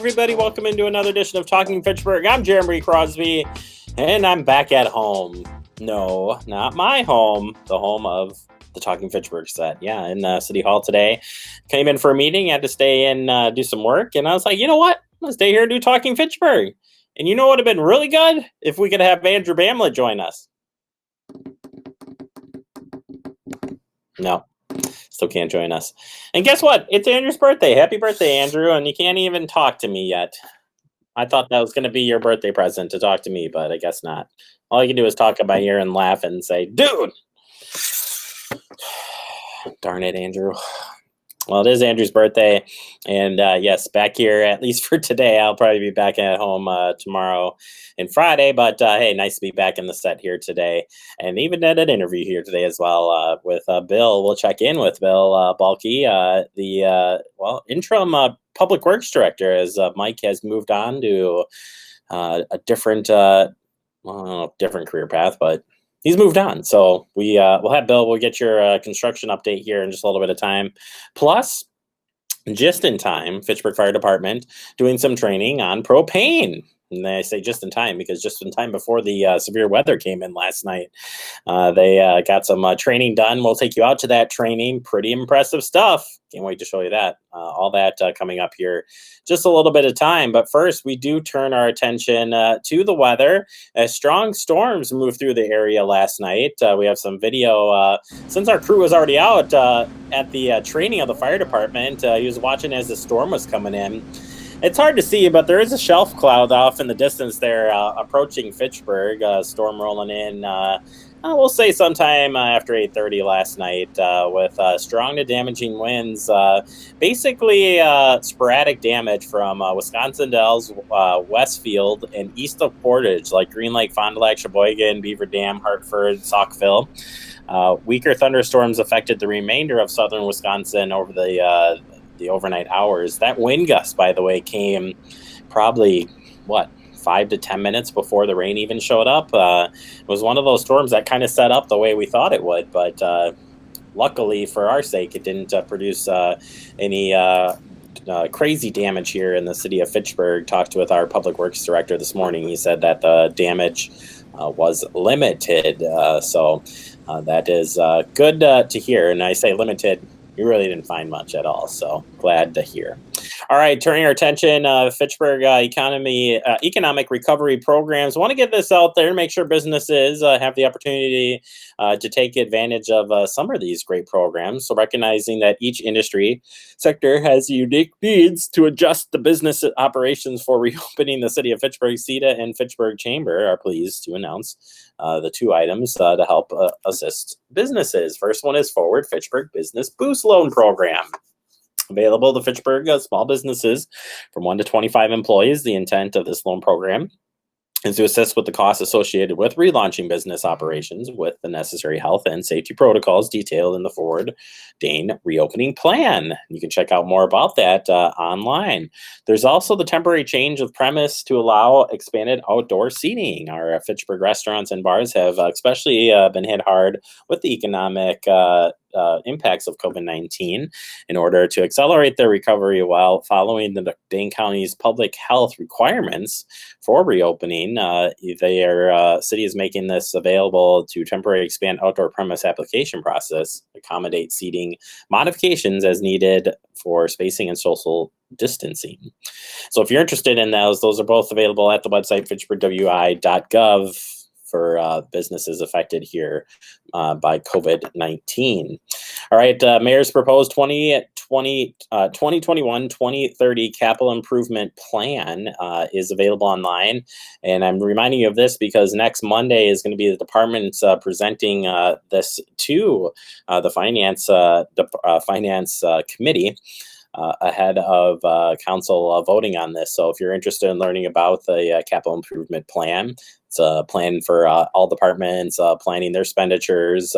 everybody. Welcome into another edition of Talking Fitchburg. I'm Jeremy Crosby, and I'm back at home. No, not my home, the home of the Talking Fitchburg set. Yeah, in City Hall today. Came in for a meeting, had to stay and do some work, and I was like, you know what? I'm going to stay here and do Talking Fitchburg. And you know what would have been really good? If we could have Andrew Bamlett join us. No. Still can't join us. And guess what? It's Andrew's birthday. Happy birthday, Andrew. And you can't even talk to me yet. I thought that was going to be your birthday present to talk to me, but I guess not. All you can do is talk in my ear and laugh and say, dude. Darn it, Andrew. Well, it is Andrew's birthday. And yes, back here, at least for today. I'll probably be back at home tomorrow and Friday. But hey, nice to be back in the set here today. And even at an interview here today as well with Bill. We'll check in with Bill Balke, the interim public works director, as Mike has moved on to a different career path, but he's moved on. So we'll have Bill. We'll get your construction update here in just a little bit of time. Plus, just in time, Fitchburg Fire Department doing some training on propane. And I say just in time because just in time before the severe weather came in last night, they got some training done. We'll take you out to that training. Pretty impressive stuff. Can't wait to show you that. All that coming up here just a little bit of time. But first, we do turn our attention to the weather as strong storms moved through the area last night. We have some video since our crew was already out at the training of the fire department. He was watching as the storm was coming in. It's hard to see, but there is a shelf cloud off in the distance there approaching Fitchburg. Storm rolling in, we'll say sometime after 8:30 last night with strong to damaging winds. Basically, sporadic damage from Wisconsin Dells, Westfield, and east of Portage, like Green Lake, Fond du Lac, Sheboygan, Beaver Dam, Hartford, Saukville. Weaker thunderstorms affected the remainder of southern Wisconsin over the overnight hours. That wind gust, by the way, came probably 5 to 10 minutes before the rain even showed up. It was one of those storms that kind of set up the way we thought it would, but luckily for our sake, it didn't produce any crazy damage here in the city of Fitchburg. Talked with our public works director this morning. He said that the damage was limited, so that is good to hear. And I say limited, you really didn't find much at all, so glad to hear. All right, turning our attention, Fitchburg economic recovery programs. I want to get this out there and make sure businesses have the opportunity to take advantage of some of these great programs. So recognizing that each industry sector has unique needs to adjust the business operations for reopening, the city of Fitchburg, CETA, and Fitchburg Chamber are pleased to announce the two items to help assist businesses. First one is Forward Fitchburg Business Boost Loan Program. Available to Fitchburg small businesses from 1 to 25 employees. The intent of this loan program is to assist with the costs associated with relaunching business operations with the necessary health and safety protocols detailed in the Forward Dane reopening plan. You can check out more about that online. There's also the temporary change of premise to allow expanded outdoor seating. Our Fitchburg restaurants and bars have especially been hit hard with the economic impacts of COVID-19. In order to accelerate their recovery while following the Dane County's public health requirements for reopening, their city is making this available to temporarily expand outdoor premise application process, accommodate seating modifications as needed for spacing and social distancing. So if you're interested in those are both available at the website fitchburgwi.gov for businesses affected here by COVID-19. All right, Mayor's proposed 2021-2030 capital improvement plan is available online. And I'm reminding you of this because next Monday is going to be the department's presenting this to the finance committee. Ahead of council voting on this. So if you're interested in learning about the capital improvement plan, it's a plan for all departments planning their expenditures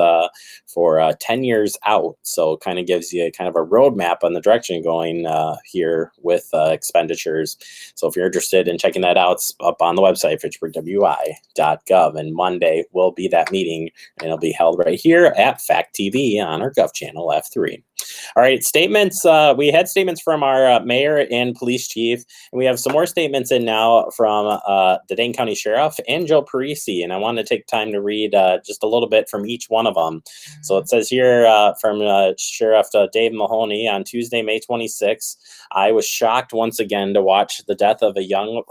for 10 years out. So kind of gives you kind of a roadmap on the direction going here with expenditures. So if you're interested in checking that out, it's up on the website, fitchburgwi.gov. And Monday will be that meeting, and it'll be held right here at Fact TV on our Gov channel F3. All right, statements. We had statements from our mayor and police chief, and we have some more statements in now from the Dane County Sheriff and Joe Parisi. And I want to take time to read just a little bit from each one of them. So it says here from Sheriff Dave Mahoney on Tuesday, May 26th, I was shocked once again to watch the death of a young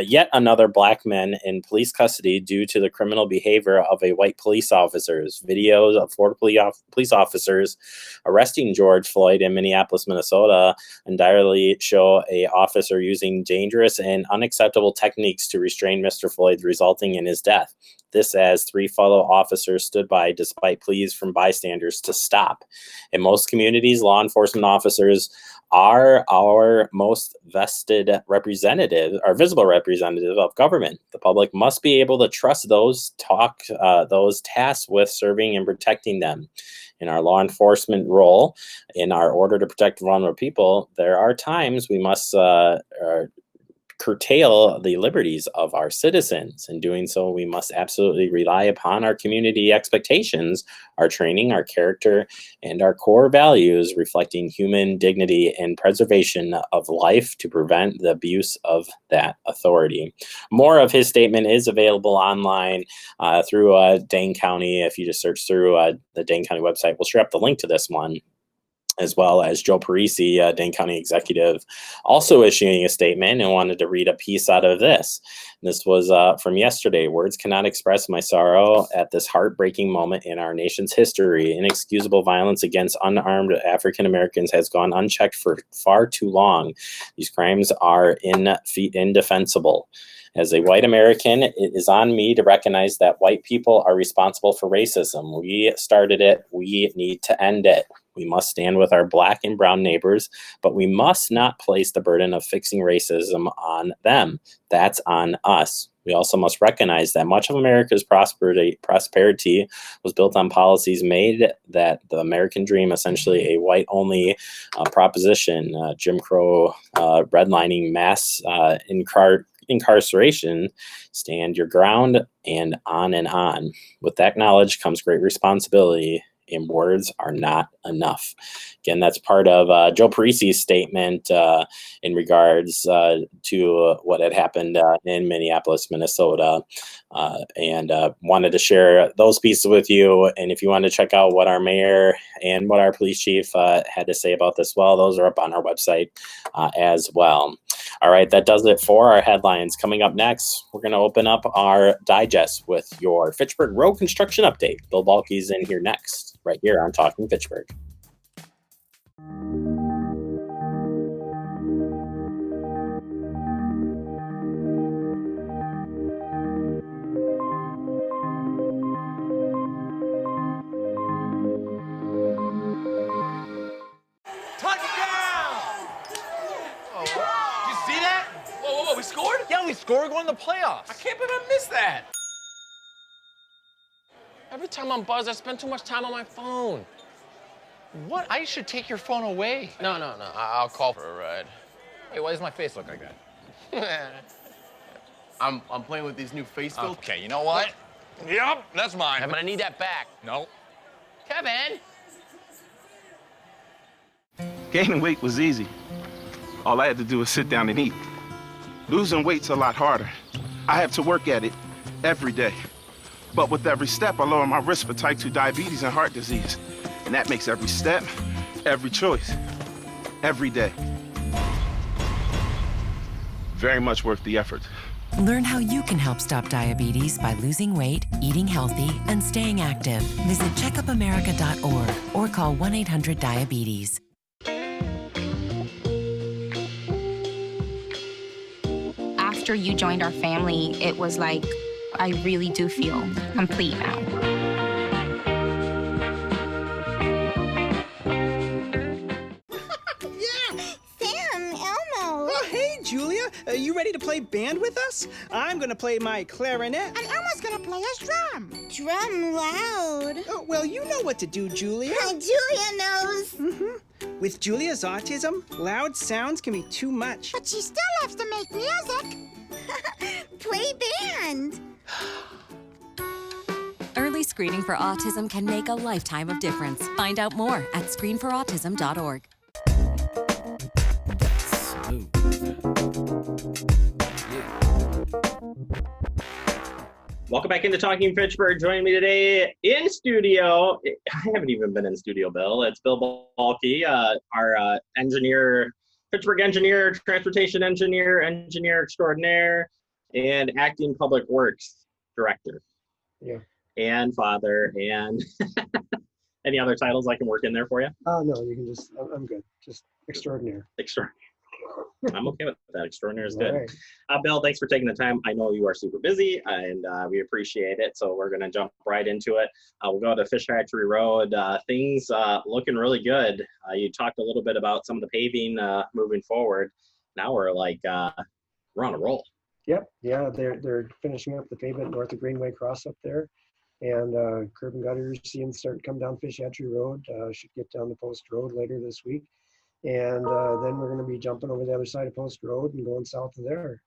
yet another black man in police custody due to the criminal behavior of a white police officers. Videos of four police officers arresting George Floyd in Minneapolis, Minnesota, entirely show a officer using dangerous and unacceptable techniques to restrain Mr. Floyd, resulting in his death. This as three fellow officers stood by despite pleas from bystanders to stop. In most communities, law enforcement officers are our most vested representative, our visible representative of government. The public must be able to trust those tasked with serving and protecting them. In our law enforcement role, in our order to protect vulnerable people, there are times we must curtail the liberties of our citizens. In doing so, we must absolutely rely upon our community expectations, our training, our character, and our core values reflecting human dignity and preservation of life to prevent the abuse of that authority. More of his statement is available online through Dane County. If you just search through the Dane County website, we'll share up the link to this one, as well as Joe Parisi, Dane County executive, also issuing a statement and wanted to read a piece out of this. This was from yesterday. Words cannot express my sorrow at this heartbreaking moment in our nation's history. Inexcusable violence against unarmed African Americans has gone unchecked for far too long. These crimes are indefensible. As a white American, it is on me to recognize that white people are responsible for racism. We started it. We need to end it. We must stand with our black and brown neighbors, but we must not place the burden of fixing racism on them. That's on us. We also must recognize that much of America's prosperity was built on policies made that the American dream, essentially a white-only proposition, Jim Crow, redlining, mass incarceration, stand your ground, and on and on. With that knowledge comes great responsibility, and words are not enough. Again, that's part of Joe Parisi's statement in regards to what had happened in Minneapolis, Minnesota, and wanted to share those pieces with you. And if you want to check out what our mayor and what our police chief had to say about this, well, those are up on our website as well. All right, that does it for our headlines. Coming up next, we're going to open up our digest with your Fitchburg road construction update. Bill Balke's in here next, right here on Talking Fitchburg. We scored? Yeah, we scored going to the playoffs. I can't believe I missed that. Every time I'm buzzed, I spend too much time on my phone. What? I should take your phone away. No. I'll call for a ride. Hey, why does my face look like that? I'm playing with these new face filters. Okay, you know what? Yep, that's mine. Kevin, I need that back. No. Kevin! Gaining weight was easy. All I had to do was sit down and eat. Losing weight's a lot harder. I have to work at it every day. But with every step, I lower my risk for type 2 diabetes and heart disease. And that makes every step, every choice, every day very much worth the effort. Learn how you can help stop diabetes by losing weight, eating healthy, and staying active. Visit checkupamerica.org or call 1-800-DIABETES. After you joined our family, it was like, I really do feel complete now. Julia, are you ready to play band with us? I'm gonna play my clarinet. And Elmo's gonna play his drum. Drum loud. Oh, well, you know what to do, Julia. Julia knows. Mm-hmm. With Julia's autism, loud sounds can be too much. But she still loves to make music. Play band. Early Screening for autism can make a lifetime of difference. Find out more at screenforautism.org. Welcome back into Talking Fitchburg. Joining me today in studio, I haven't even been in studio, Bill. It's Bill Balke, our engineer, Fitchburg engineer, transportation engineer, engineer extraordinaire, and acting public works director. Yeah. And father, and any other titles I can work in there for you? No, you can just, I'm good. Just extraordinaire. Extraordinaire. I'm okay with that. Extraordinaire is good. All right. Bill, thanks for taking the time. I know you are super busy, and we appreciate it. So we're going to jump right into it. We'll go to Fish Factory Road. Things looking really good. You talked a little bit about some of the paving moving forward. Now we're like, we're on a roll. Yep. Yeah, they're finishing up the pavement north of Greenway Cross up there. And curb and gutters seeing start to come down Fish Hatchery Road. Should get down to Post Road later this week. And then we're going to be jumping over the other side of Post Road and going south of there,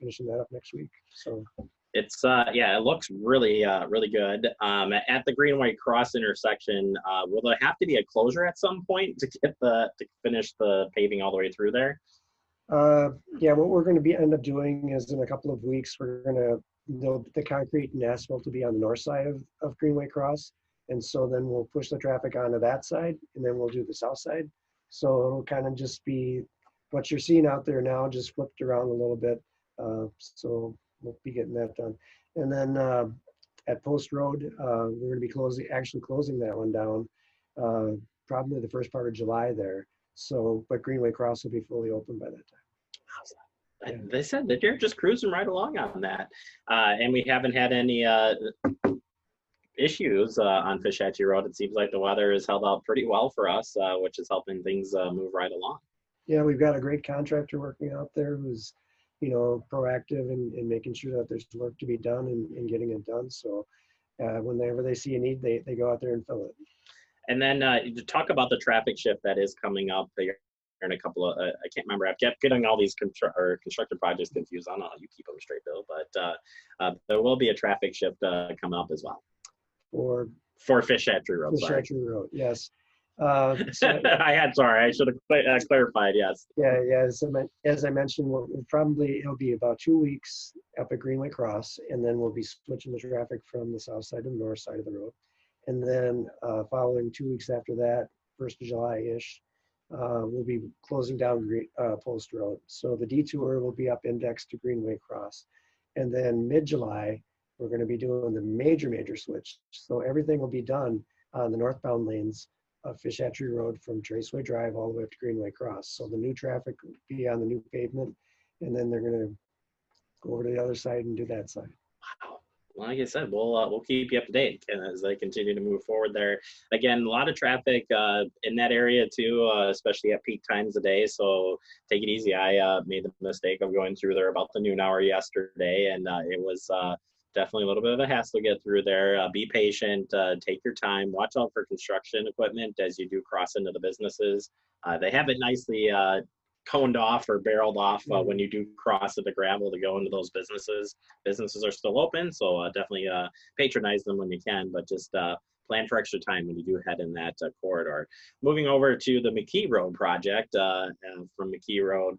finishing that up next week. So it's yeah, it looks really really good. At the Greenway Cross intersection, will there have to be a closure at some point to get to finish the paving all the way through there? Yeah, what we're going to end up doing is in a couple of weeks we're going to the concrete and asphalt to be on the north side of Greenway Cross, and so then we'll push the traffic onto that side, and then we'll do the south side. So it'll kind of just be what you're seeing out there now, just flipped around a little bit. So we'll be getting that done. And then at Post Road, we're going to be closing that one down, probably the first part of July there. So, but Greenway Cross will be fully open by that time. They said that you're just cruising right along on that, and we haven't had any issues on Fish Hatchery Road. It seems like the weather has held out pretty well for us, which is helping things move right along. Yeah, we've got a great contractor working out there who's, proactive in making sure that there's work to be done and getting it done. So whenever they see a need, they go out there and fill it. And then to talk about the traffic shift that is coming up here in a couple of, I can't remember, I've kept getting all these construction projects confused. I don't know how you keep them straight, Bill, but there will be a traffic shift coming up as well. For Fish Hatchery Road. Fish Hatchery Road, yes. I should have clarified, yes. Yeah, as I mentioned, it'll be about 2 weeks up at Greenway Cross, and then we'll be switching the traffic from the south side to the north side of the road. And then following 2 weeks after that, 1st of July-ish, we'll be closing down Post Road. So the detour will be up indexed to Greenway Cross. And then mid-July, we're going to be doing the major switch. So everything will be done on the northbound lanes of Fish Hatchery Road from Traceway Drive all the way up to Greenway Cross. So the new traffic will be on the new pavement, and then they're going to go over to the other side and do that side. Wow. Like I said, we'll keep you up to date as they continue to move forward there. Again, a lot of traffic in that area too, especially at peak times of day. So take it easy. I made the mistake of going through there about the noon hour yesterday, and it was definitely a little bit of a hassle to get through there. Be patient, take your time, watch out for construction equipment as you do cross into the businesses. They have it nicely coned off or barreled off when you do cross into gravel to go into those businesses. Businesses are still open, so definitely patronize them when you can, but just plan for extra time when you do head in that corridor. Moving over to the McKee Road project from McKee Road,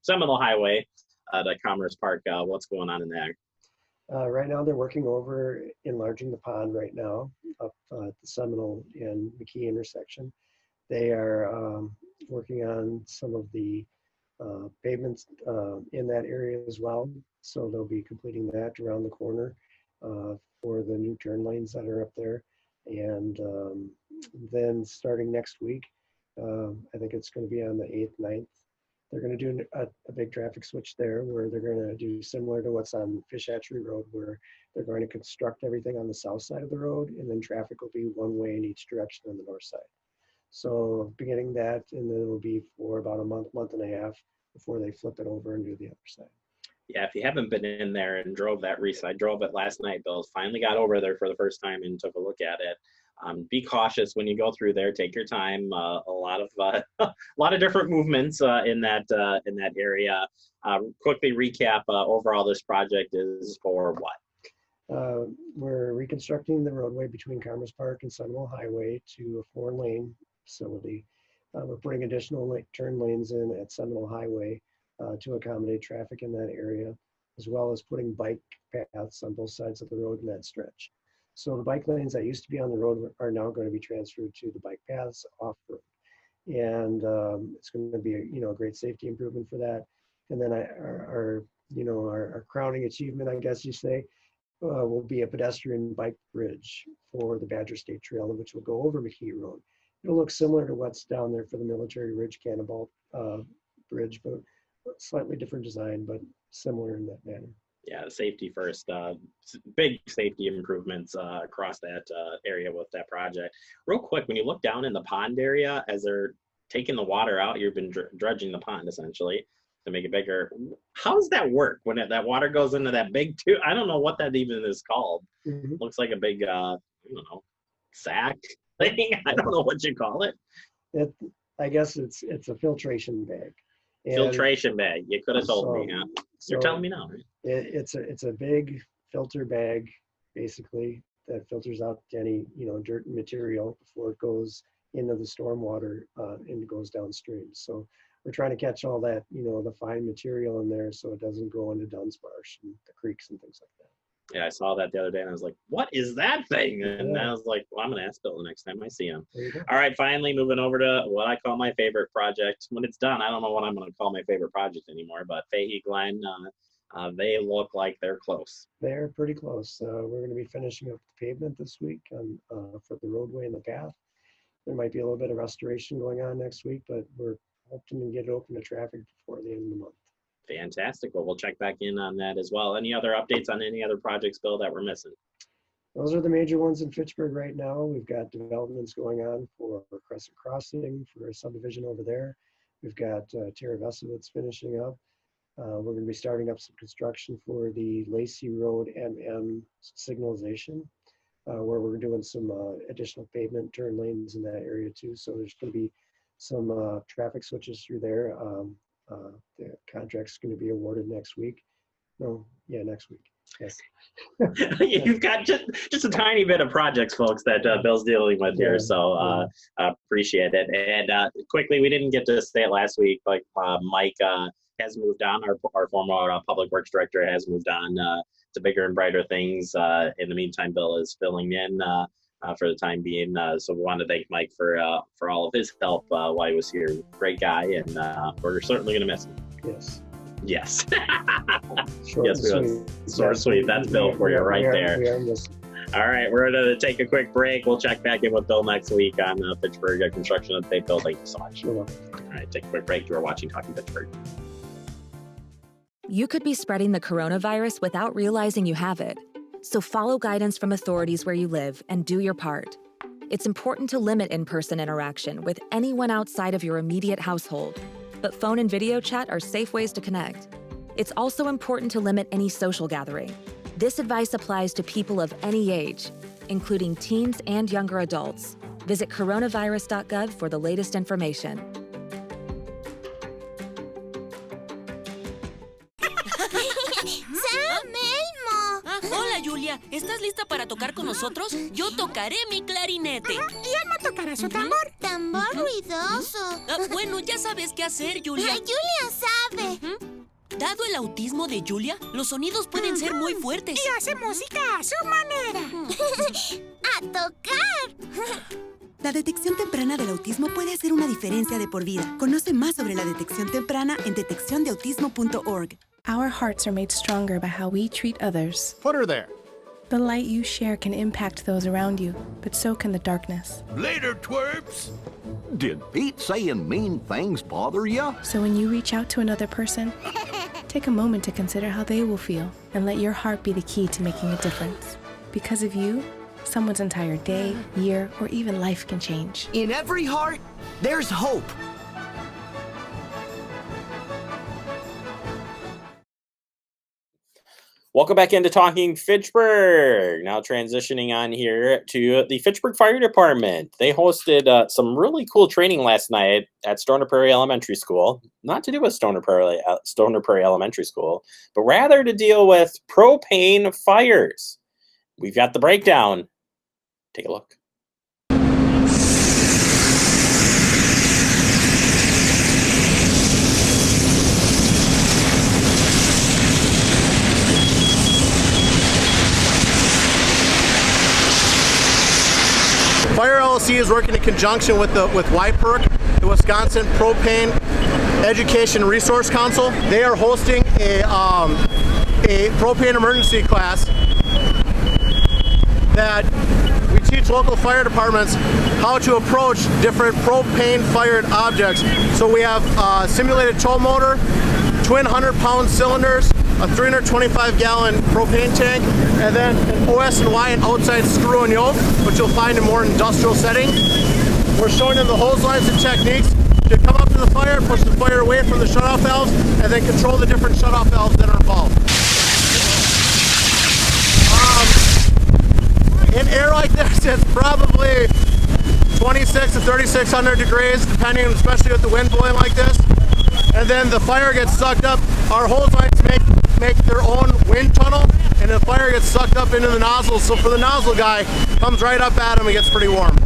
Seminole Highway to Commerce Park. What's going on in there? Right now, they're working over enlarging the pond right now up at the Seminole and McKee intersection. They are working on some of the pavements in that area as well. So they'll be completing that around the corner for the new turn lanes that are up there. And then starting next week, I think it's going to be on the 8th, 9th, they're going to do a big traffic switch there where they're going to do similar to what's on Fish Hatchery Road, where they're going to construct everything on the south side of the road, and then traffic will be one way in each direction on the north side. So beginning that, and then it'll be for about a month and a half before they flip it over and do the other side. Yeah, if you haven't been in there and drove that recently, I drove it last night. Bill finally got over there for the first time and took a look at it. Be cautious when you go through there. Take your time. A lot of different movements in that area. Quickly recap. Overall, this project is for what? We're reconstructing the roadway between Commerce Park and Seminole Highway to a 4-lane facility. We're putting additional turn lanes in at Seminole Highway to accommodate traffic in that area, as well as putting bike paths on both sides of the road in that stretch. So the bike lanes that used to be on the road are now going to be transferred to the bike paths off-road. And it's going to be a great safety improvement for that. And then our crowning achievement, I guess you say, will be a pedestrian bike bridge for the Badger State Trail, which will go over McKee Road. It'll look similar to what's down there for the Military Ridge Cannonball Bridge, but slightly different design, but similar in that manner. Yeah, safety first. Big safety improvements across that area with that project. Real quick, when you look down in the pond area, as they're taking the water out, you've been dredging the pond essentially to make it bigger. How does that work when that water goes into that big tube? I don't know what that even is called. Mm-hmm. Looks like a big, I don't know, sack thing. I don't know what you call it. I guess it's a filtration bag. Filtration bag. You could have told me. Huh? You're telling me now, right? It's a big filter bag, basically, that filters out any dirt and material before it goes into the stormwater and goes downstream. So we're trying to catch all that the fine material in there so it doesn't go into Dunsmarsh and the creeks and things like that. Yeah, I saw that the other day and I was like, what is that thing? And I was like, well, I'm going to ask Bill the next time I see him. All right, finally moving over to what I call my favorite project. When it's done, I don't know what I'm going to call my favorite project anymore, but Fahey Glen, they look like they're close. They're pretty close. We're going to be finishing up the pavement this week for the roadway and the path. There might be a little bit of restoration going on next week, but we're hoping to get it open to traffic before the end of the month. Fantastic. Well, we'll check back in on that as well. Any other updates on any other projects, Bill, that we're missing? Those are the major ones in Fitchburg right now. We've got developments going on for Crescent Crossing, for a subdivision over there. We've got Terra Vesta that's finishing up. We're going to be starting up some construction for the Lacey Road MM signalization, where we're doing some additional pavement turn lanes in that area too. So there's going to be some traffic switches through there. The contract's going to be awarded next week. Next week. Yes. You've got just a tiny bit of projects, folks, that Bill's dealing with here. So appreciate it. And quickly, we didn't get to say it last week, but Mike has moved on. Our former public works director has moved on to bigger and brighter things. In the meantime, Bill is filling in for the time being. So we want to thank Mike for all of his help while he was here. Great guy, and we're certainly going to miss him. Yes. Yes. Short yes, and sweet. Short, sweet. That's Bill for you right there. All right, we're going to take a quick break. We'll check back in with Bill next week on Fitchburg construction update. Bill, thank you so much. Sure. All right, take a quick break. You are watching Talking Fitchburg. You could be spreading the coronavirus without realizing you have it. So follow guidance from authorities where you live and do your part. It's important to limit in-person interaction with anyone outside of your immediate household, but phone and video chat are safe ways to connect. It's also important to limit any social gathering. This advice applies to people of any age, including teens and younger adults. Visit coronavirus.gov for the latest information. Hola, Julia. ¿Estás lista para tocar con nosotros? Yo tocaré mi clarinete. Y Alma tocará su tambor. Tambor ruidoso. Bueno, ya sabes qué hacer, Julia. Julia sabe. Dado el autismo de Julia, los sonidos pueden ser muy fuertes. Y hace música a su manera. ¡A tocar! La detección temprana del autismo puede hacer una diferencia de por vida. Conoce más sobre la detección temprana en detecciondeautismo.org. Our hearts are made stronger by how we treat others. Put her there. The light you share can impact those around you, but so can the darkness. Later, twerps. Did Pete saying mean things bother you? So when you reach out to another person, take a moment to consider how they will feel and let your heart be the key to making a difference. Because of you, someone's entire day, year, or even life can change. In every heart, there's hope. Welcome back into Talking Fitchburg. Now transitioning on here to the Fitchburg Fire Department. They hosted some really cool training last night at Stoner Prairie Elementary School. Not to do with Stoner Prairie Elementary School, but rather to deal with propane fires. we've got the breakdown. Take a look. Fire LLC is working in conjunction with WIPERC, the Wisconsin Propane Education Resource Council. They are hosting a propane emergency class that we teach local fire departments how to approach different propane-fired objects. So we have a simulated tow motor, twin 100-pound cylinders, a 325-gallon propane tank, and then an OS&Y and outside screw and yoke, which you'll find in more industrial settings. We're showing them the hose lines and techniques to come up to the fire, push the fire away from the shutoff valves, and then control the different shutoff valves that are involved. In air like this, it's probably 26 to 3,600 degrees, depending, especially with the wind blowing like this. And then the fire gets sucked up. Our hose lines make their own wind tunnel, and the fire gets sucked up into the nozzle. So for the nozzle guy, comes right up at him, it gets pretty warm.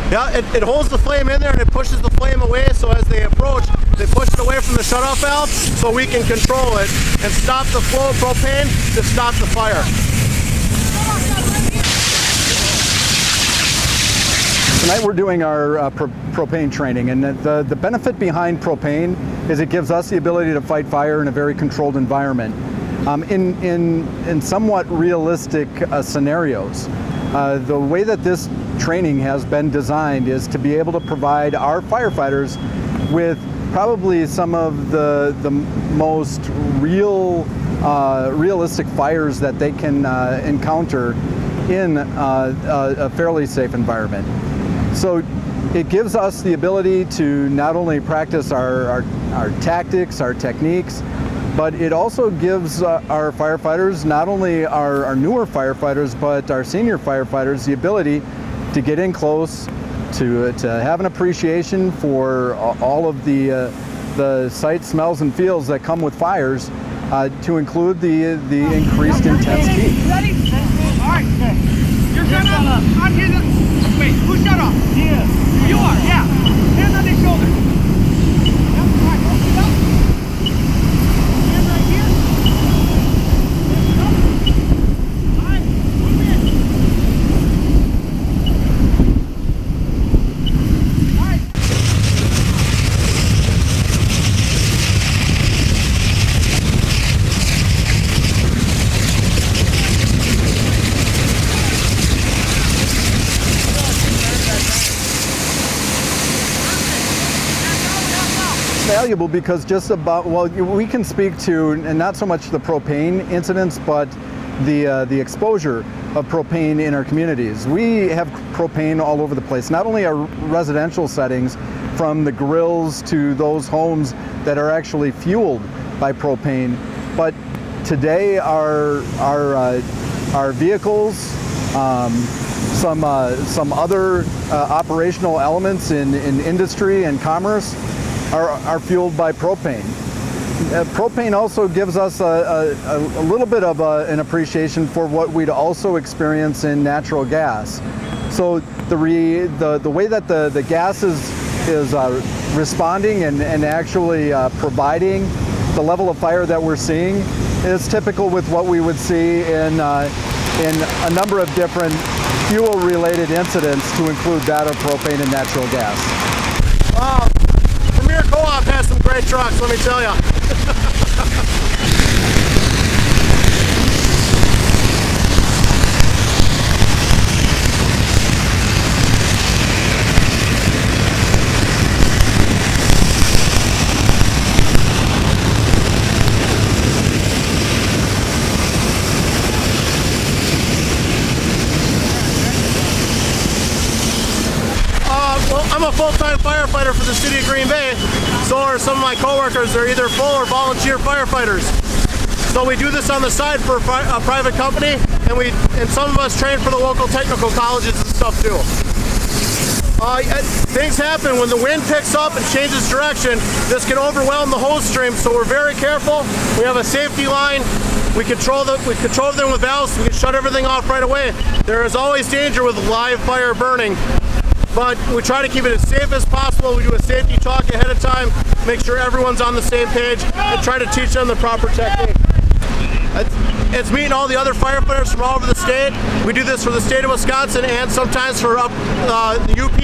Yeah, it holds the flame in there and it pushes the flame away, so as they approach, they push it away from the shutoff valve so we can control it and stop the flow of propane to stop the fire. Tonight we're doing our propane training, and the benefit behind propane is it gives us the ability to fight fire in a very controlled environment. In somewhat realistic scenarios. The way that this training has been designed is to be able to provide our firefighters with probably some of the most realistic fires that they can encounter in a fairly safe environment. So it gives us the ability to not only practice our tactics, our techniques, but it also gives our firefighters, not only our newer firefighters, but our senior firefighters, the ability to get in close, to have an appreciation for all of the sights, smells, and feels that come with fires, to include the increased intense heat. Ready? All right. You're shut up. I'm hitting. Wait, who shut off? Yeah. You are, yeah. Hand on his shoulder. Yep, all right, open up. Hand right here. Lift up. All right, move in. All right. Valuable because just about, well, we can speak to, and not so much the propane incidents, but the exposure of propane in our communities. We have propane all over the place, not only our residential settings, from the grills to those homes that are actually fueled by propane, but today our vehicles, some other operational elements in industry and commerce are fueled by propane. Propane also gives us a little bit of an appreciation for what we'd also experience in natural gas. So the way that the gas is responding and actually providing the level of fire that we're seeing is typical with what we would see in a number of different fuel-related incidents, to include that of propane and natural gas. Premier Co-op has some great trucks, let me tell you. I'm a full-time firefighter for the city of Green Bay, so are some of my coworkers. They're either full or volunteer firefighters. So we do this on the side for a private company, and some of us train for the local technical colleges and stuff too. Things happen when the wind picks up and changes direction. This can overwhelm the hose stream, so we're very careful. We have a safety line. We control them with valves. We can shut everything off right away. There is always danger with live fire burning, but we try to keep it as safe as possible. We do a safety talk ahead of time, make sure everyone's on the same page, and try to teach them the proper technique. It's meeting all the other firefighters from all over the state. We do this for the state of Wisconsin and sometimes for the UP.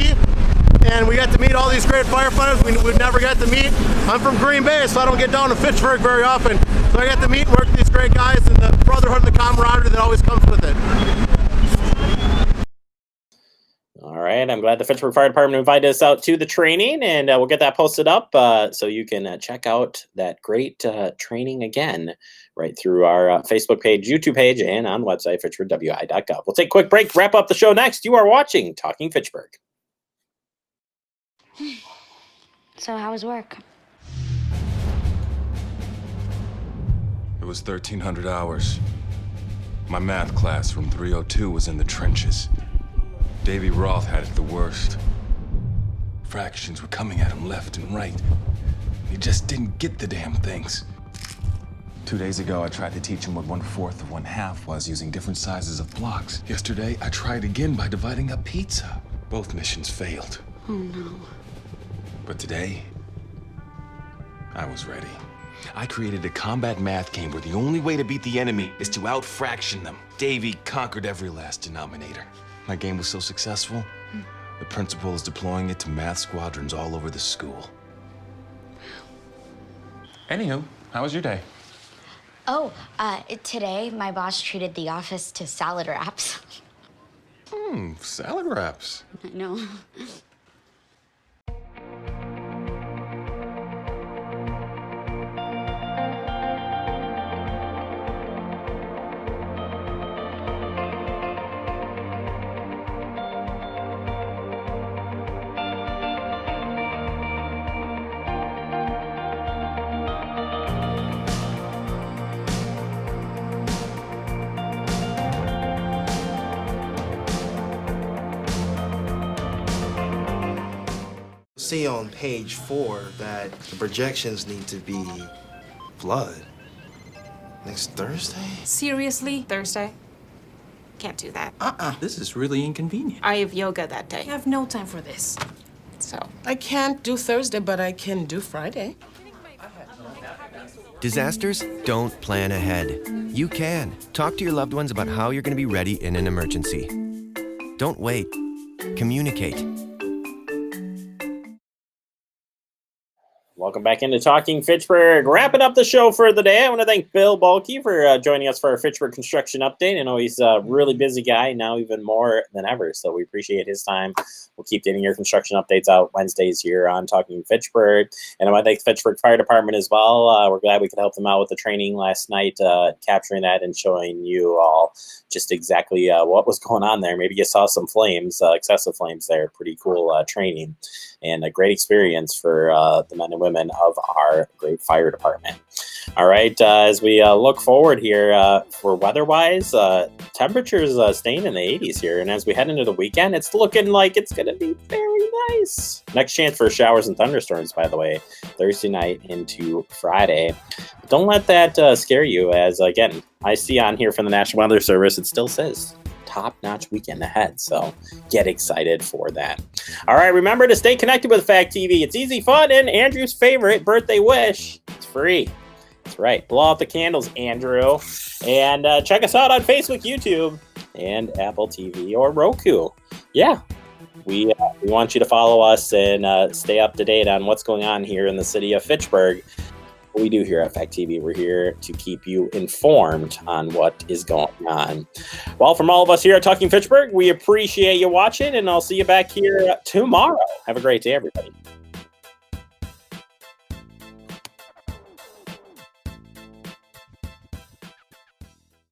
And we get to meet all these great firefighters we never get to meet. I'm from Green Bay, so I don't get down to Fitchburg very often. So I get to meet and work with these great guys and the brotherhood and the camaraderie that always comes with it. All right, I'm glad the Fitchburg Fire Department invited us out to the training, and we'll get that posted up so you can check out that great training again right through our Facebook page, YouTube page, and on the website, fitchburgwi.gov. We'll take a quick break, wrap up the show next. You are watching Talking Fitchburg. So how was work? It was 1,300 hours. My math class from 302 was in the trenches. Davy Roth had it the worst. Fractions were coming at him left and right. He just didn't get the damn things. 2 days ago, I tried to teach him what 1/4 of 1/2 was using different sizes of blocks. Yesterday, I tried again by dividing up pizza. Both missions failed. Oh no. But today, I was ready. I created a combat math game where the only way to beat the enemy is to out-fraction them. Davy conquered every last denominator. My game was so successful, the principal is deploying it to math squadrons all over the school. Anywho, how was your day? Oh, today my boss treated the office to salad wraps. Salad wraps. I know. See on page 4 that the projections need to be blood. Next Thursday? Seriously? Thursday? Can't do that. This is really inconvenient. I have yoga that day. I have no time for this. So. I can't do Thursday, but I can do Friday. Disasters don't plan ahead. You can. Talk to your loved ones about how you're going to be ready in an emergency. Don't wait. Communicate. Welcome back into Talking Fitchburg. Wrapping up the show for the day, I want to thank Bill Bulkey for joining us for our Fitchburg construction update. I know he's a really busy guy, now even more than ever, so we appreciate his time. We'll keep getting your construction updates out Wednesdays here on Talking Fitchburg. And I want to thank the Fitchburg Fire Department as well. We're glad we could help them out with the training last night, capturing that and showing you all just exactly what was going on there. Maybe you saw some flames, excessive flames there. Pretty cool training and a great experience for the men and women of our great fire department. All right, as we look forward here for weather-wise, temperatures staying in the 80s here, and as we head into the weekend, it's looking like it's going to be very nice. Next chance for showers and thunderstorms, by the way, Thursday night into Friday. Don't let that scare you, as again, I see on here from the National Weather Service, it still says top-notch weekend ahead, so get excited for that. All right, remember to stay connected with Fact TV. It's easy, fun, and Andrew's favorite birthday wish. It's free. That's right. Blow out the candles, Andrew. And check us out on Facebook, YouTube, and Apple TV or Roku. Yeah, we want you to follow us and stay up to date on what's going on here in the city of Fitchburg. What we do here at Fact TV, we're here to keep you informed on what is going on. Well, from all of us here at Talking Fitchburg, we appreciate you watching, and I'll see you back here tomorrow. Have a great day, everybody.